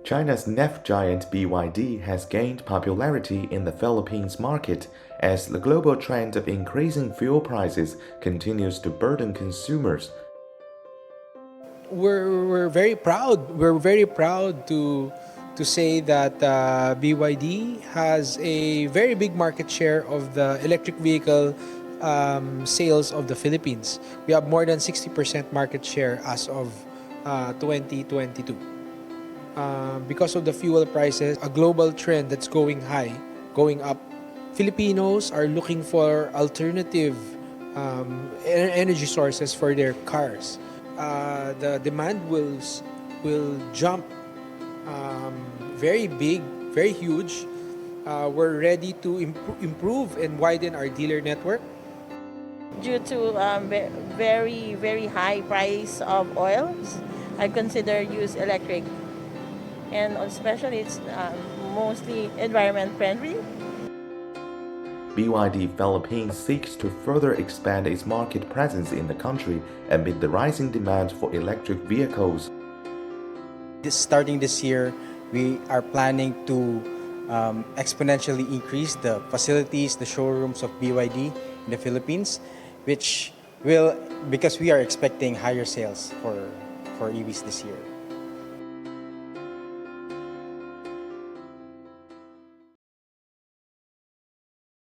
China's NEF giant BYD has gained popularity in the Philippines market as the global trend of increasing fuel prices continues to burden consumers. We're very proud. We're very proud to say that BYD has a very big market share of the electric vehicle sales of the Philippines. We have more than 60% market share as of 2022. Because of the fuel prices, a global trend that's going high, going up. Filipinos are looking for alternative energy sources for their cars. The demand will jump very big, very huge. We're ready to improve and widen our dealer network. Due to very, very high price of oils, I consider use electric. And especially it's mostly environment friendly. BYD Philippines seeks to further expand its market presence in the country amid the rising demand for electric vehicles. Starting this year, we are planning to exponentially increase the facilities, the showrooms of BYD in the Philippines, which will, because we are expecting higher sales for EVs this year.